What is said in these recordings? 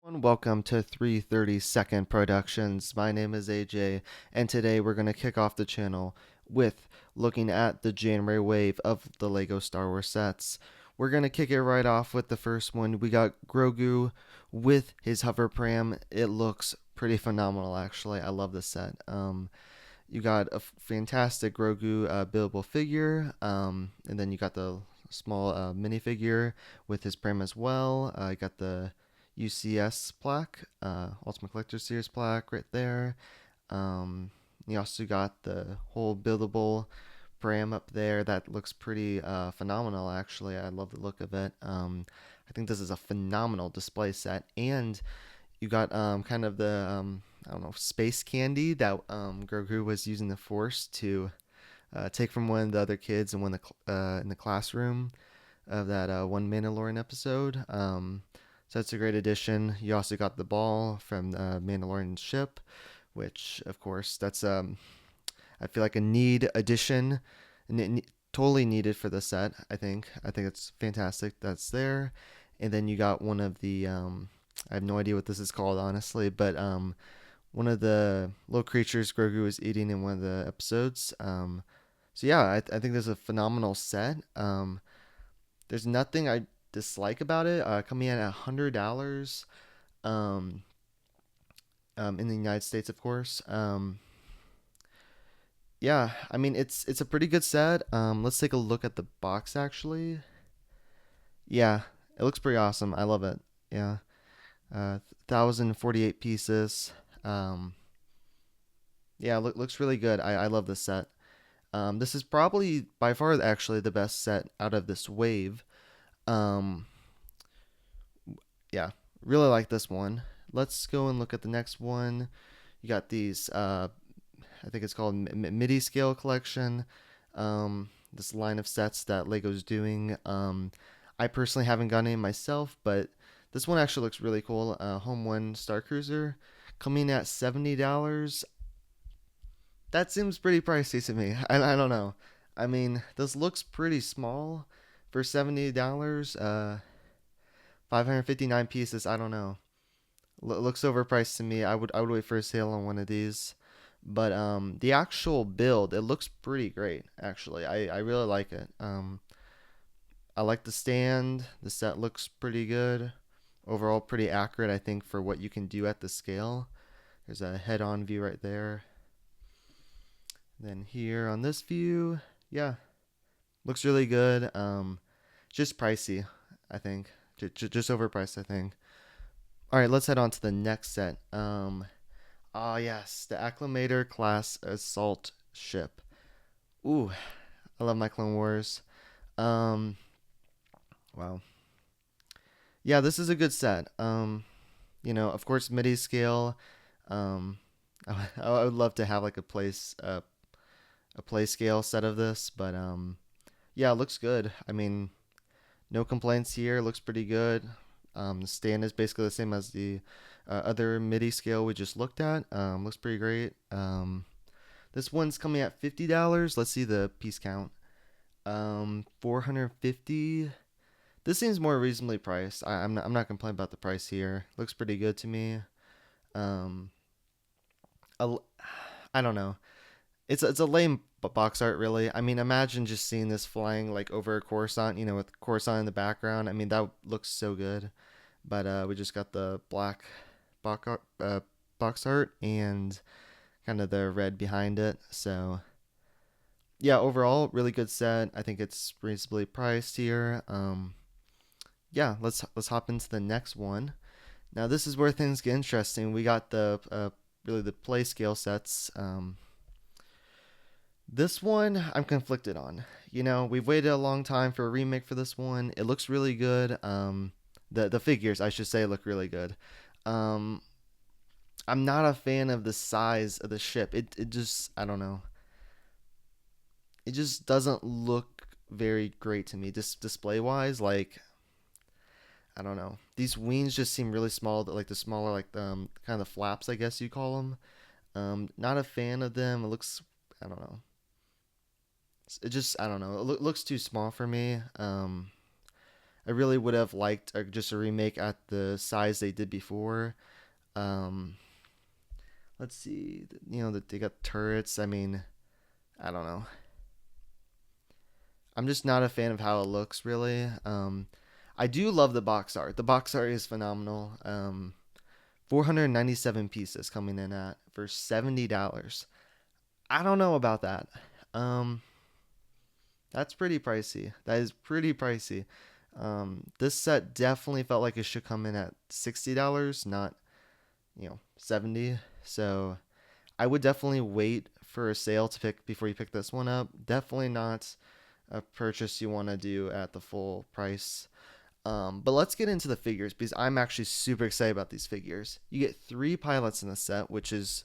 Welcome to 330 Second Productions. My name is AJ, and today we're going to kick off the channel with looking at the January wave of the LEGO Star Wars sets. We're going to kick it right off with the first one. We got Grogu with his hover pram. It looks pretty phenomenal, actually. I love this set. You got a fantastic Grogu buildable figure, and then you got the small minifigure with his pram as well. You got the UCS plaque, Ultimate Collector Series plaque right there. Um, you also got the whole buildable pram up there that looks pretty phenomenal, actually. I love the look of it. I think this is a phenomenal display set, and you got kind of the I don't know, space candy that Grogu was using the Force to take from one of the other kids in the classroom of that one Mandalorian episode. So that's a great addition. You also got the ball from the Mandalorian ship, which of course that's I feel like a need addition, totally needed for the set. I think it's fantastic that's there, and then you got one of the I have no idea what this is called honestly, but one of the little creatures Grogu was eating in one of the episodes. So yeah, I think there's a phenomenal set. There's nothing I dislike about it. Coming in at $100 um, in the United States, of course. Yeah, I mean it's a pretty good set. Let's take a look at the box actually. Yeah, it looks pretty awesome. I love it. Yeah, 1,048 pieces. Um, yeah, looks really good. I love this set. This is probably by far actually the best set out of this wave. Um, yeah, really like this one. Let's go and look at the next one. You got these, I think it's called MIDI scale collection. This line of sets that Lego's doing. I personally haven't gotten any myself, but this one actually looks really cool. Home One Star Cruiser coming at $70. That seems pretty pricey to me. I don't know. I mean, this looks pretty small for $70. 559 pieces. I don't know. Looks overpriced to me. I would wait for a sale on one of these. But the actual build, it looks pretty great actually. I really like it. I like the stand. The set looks pretty good. Overall, pretty accurate, I think, for what you can do at the scale. There's a head-on view right there. Then here on this view, yeah, looks really good. Just pricey, I think. Just overpriced, I think. All right, let's head on to the next set. Yes, the Acclamator class assault ship. Ooh, I love my Clone Wars. Um, wow. Yeah, this is a good set. Of course, MIDI scale. Um, I would love to have like a play scale set of this, but yeah, it looks good. I mean, no complaints here. Looks pretty good. The stand is basically the same as the other MIDI scale we just looked at. Looks pretty great. This one's coming at $50. Let's see the piece count. 450. This seems more reasonably priced. I'm not complaining about the price here. Looks pretty good to me. Um, I I don't know. It's a lame box art, really. I mean, imagine just seeing this flying like over Coruscant, with Coruscant in the background. I mean, that looks so good. But we just got the black box art and kind of the red behind it. So yeah, overall, really good set. I think it's reasonably priced here. Yeah, let's hop into the next one. Now this is where things get interesting. We got the really the play scale sets. This one I'm conflicted on. We've waited a long time for a remake for this one. It looks really good. The figures I should say look really good. Um, I'm not a fan of the size of the ship. It just I don't know. It just doesn't look very great to me. Display wise, like I don't know. These wings just seem really small. Like the smaller, like kind of the flaps, I guess you call them. Not a fan of them. It looks I don't know. It just I don't know. It looks too small for me. I really would have liked just a remake at the size they did before. Um, let's see, they got turrets. I mean, I don't know. I'm just not a fan of how it looks, really. I do love the box art. The box art is phenomenal. 497 pieces coming in at for $70. I don't know about that. Um, that's pretty pricey. That is pretty pricey. This set definitely felt like it should come in at $60, not 70. So I would definitely wait for a sale to pick before you pick this one up. Definitely not a purchase you want to do at the full price. But let's get into the figures because I'm actually super excited about these figures. You get 3 pilots in the set, which is,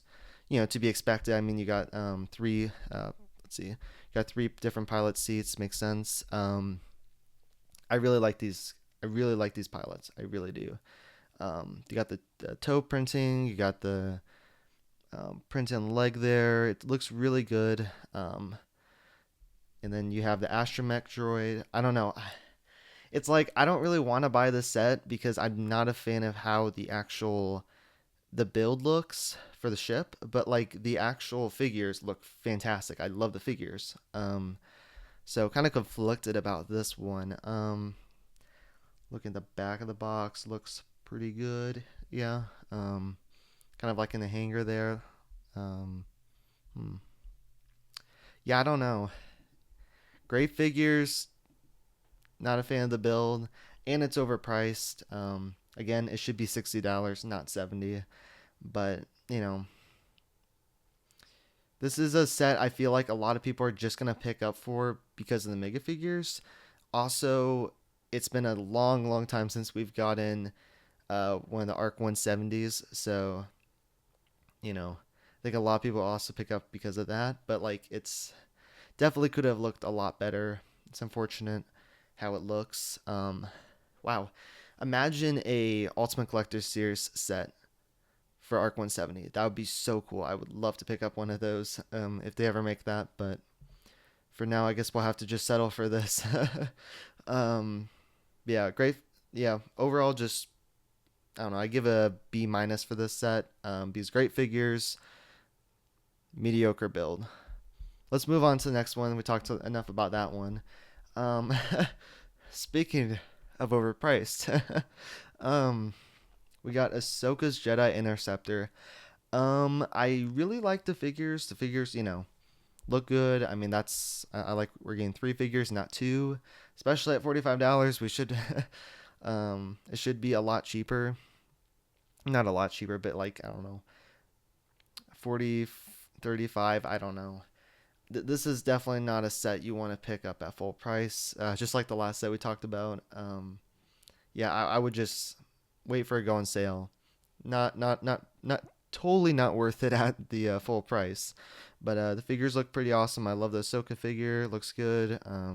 to be expected. I mean, you got three. Let's see, you got 3 different pilot seats. Makes sense. I really like these. I really like these pilots. I really do. You got the toe printing. You got the print and leg there. It looks really good. And then you have the astromech droid. I don't know. It's like I don't really want to buy this set because I'm not a fan of how the build looks for the ship, but like the actual figures look fantastic. I love the figures. So kind of conflicted about this one. Look at the back of the box, looks pretty good. Yeah. Kind of like in the hanger there. Um, hmm. Yeah, I don't know. Great figures. Not a fan of the build, and it's overpriced. Again, it should be $60, not 70. But this is a set I feel like a lot of people are just gonna pick up for because of the mega figures. Also, it's been a long, long time since we've gotten one of the Arc 170s, so I think a lot of people also pick up because of that. But like, it's definitely could have looked a lot better. It's unfortunate how it looks. Wow, imagine a Ultimate Collector Series set for Arc 170. That would be so cool. I would love to pick up one of those if they ever make that. But for now, I guess we'll have to just settle for this. um, yeah, great. Yeah, overall, just I don't know. I give a B minus for this set. These great figures, mediocre build. Let's move on to the next one. We talked enough about that one. Um, Speaking of overpriced, um, we got Ahsoka's Jedi Interceptor. I really like the figures. The figures, look good. I mean, I like we're getting 3 figures, not 2. Especially at $45, we should, it should be a lot cheaper. Not a lot cheaper, but like I don't know, 40, 35. I don't know. This is definitely not a set you want to pick up at full price. Just like the last set we talked about. Yeah, I would just wait for it to go on sale. Not totally not worth it at the full price. But the figures look pretty awesome. I love the Ahsoka figure. Looks good. I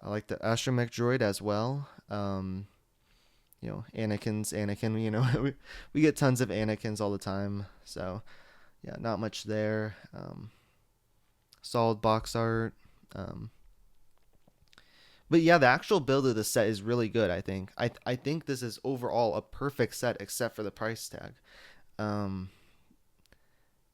like the astromech droid as well. Anakin. We get tons of Anakins all the time. So yeah, not much there. Solid box art. Um, but yeah, the actual build of the set is really good. I think. I think this is overall a perfect set except for the price tag. Um,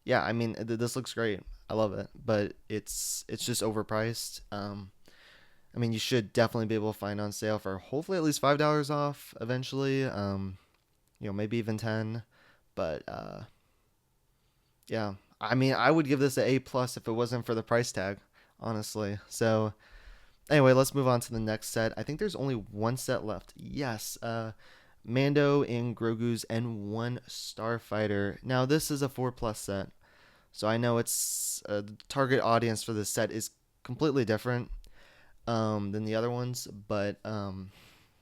yeah, I mean this looks great. I love it, but it's just overpriced. I mean you should definitely be able to find on sale for hopefully at least $5 off eventually. Maybe even 10. But yeah, I mean I would give this an A+ if it wasn't for the price tag, honestly. So anyway, let's move on to the next set. I think there's only one set left. Yes, Mando and Grogu's N1 Starfighter. Now this is a 4+ set, so I know it's the target audience for this set is completely different than the other ones, but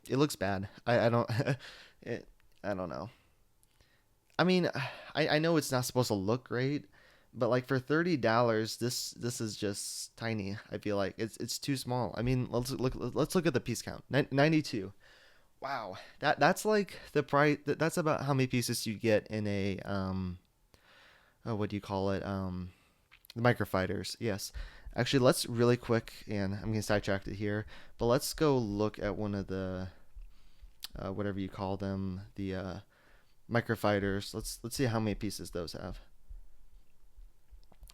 it looks bad. I don't I don't know. I mean, I know it's not supposed to look great, but like for $30, this is just tiny. I feel like it's too small. I mean, let's look at the piece count. 92. Wow, that's like the price. That's about how many pieces you get in a oh, what do you call it? The microfighters. Yes, Actually, let's really quick, and I'm getting sidetracked here, but let's go look at one of the whatever you call them, the microfighters. Let's see how many pieces those have.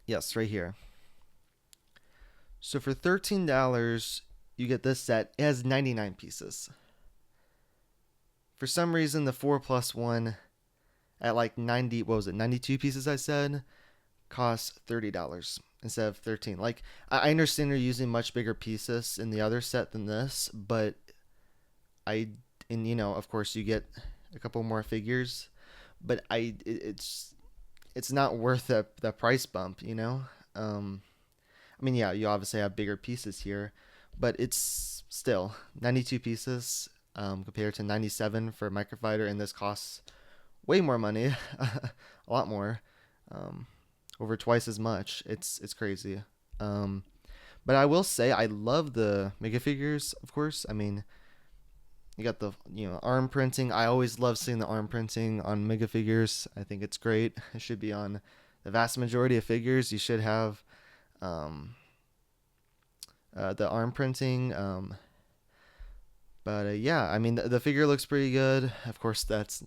Yes, right here. So for $13, you get this set. It has 99 pieces. For some reason, the 4+1 at like 90, what was it, 92 pieces I said, costs $30 instead of 13. Like, I understand they're using much bigger pieces in the other set than this, but I, and of course you get a couple more figures, but it's not worth the price bump. I mean, yeah, you obviously have bigger pieces here, but it's still 92 pieces compared to 97 for Microfighter, and this costs way more money, a lot more, over twice as much. It's crazy. Um, but I will say I love the Mega figures, of course. I mean, you got the arm printing. I always love seeing the arm printing on Mega figures. I think it's great. It should be on the vast majority of figures. You should have um, the arm printing. But yeah, I mean the figure looks pretty good. Of course, that's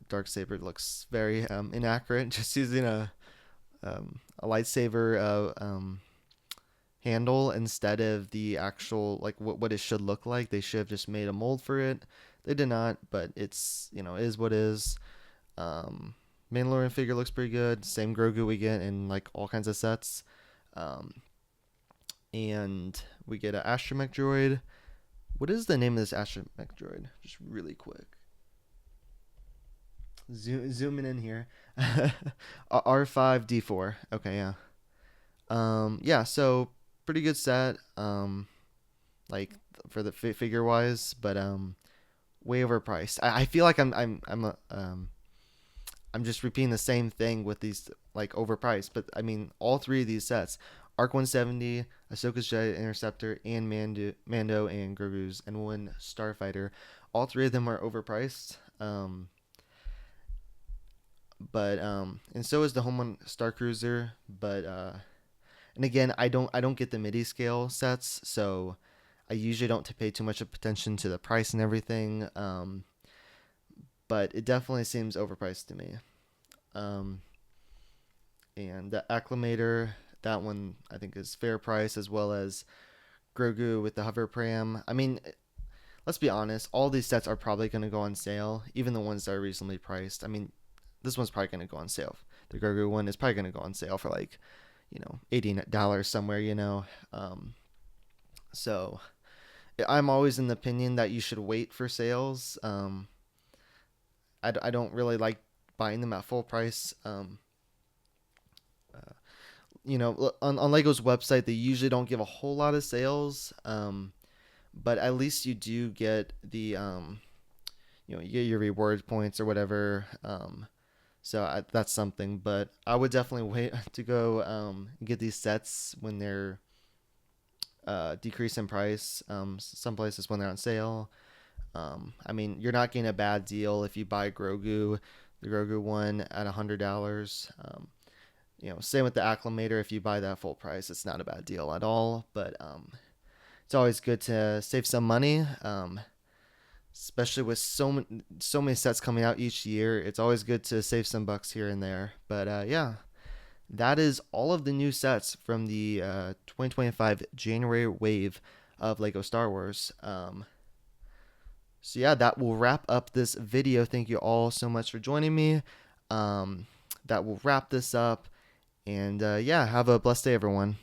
Darksaber looks very inaccurate. Just using a lightsaber handle instead of the actual like what it should look like. They should have just made a mold for it. They did not, but it's it is what it is. Mandalorian figure looks pretty good. Same Grogu we get in like all kinds of sets. Um, and we get an astromech droid. What is the name of this astromech droid? Just really quick. Zooming in here. R5D4. Okay, yeah. Yeah, so pretty good set. Like for the figure wise, but way overpriced. I feel like I'm just repeating the same thing with these like overpriced. But I mean, all three of these sets, Arc 170, Ahsoka's Jedi Interceptor, and Mando and Grogu's N1 Starfighter, all three of them are overpriced. But and so is the Home One Star Cruiser. But and again, I don't get the MIDI scale sets, so I usually don't pay too much attention to the price and everything. But it definitely seems overpriced to me. Um, and the Acclimator, that one I think is fair price, as well as Grogu with the hover pram. I mean, let's be honest, all these sets are probably going to go on sale, even the ones that are reasonably priced. I mean, this one's probably going to go on sale. The Grogu one is probably going to go on sale for like, $80 somewhere. So I'm always in the opinion that you should wait for sales. I don't really like buying them at full price. Uh, on Lego's website, they usually don't give a whole lot of sales. But at least you do get the, you get your reward points or whatever. So that's something. But I would definitely wait to go get these sets when they're decrease in price. Some places when they're on sale. I mean, you're not getting a bad deal if you buy Grogu, the Grogu one at $100. Same with the Acclimator. If you buy that full price, it's not a bad deal at all. But it's always good to save some money, especially with so many sets coming out each year. It's always good to save some bucks here and there. But yeah, that is all of the new sets from the 2025 January wave of Lego Star Wars. So yeah, that will wrap up this video. Thank you all so much for joining me. That will wrap this up. And yeah, have a blessed day, everyone.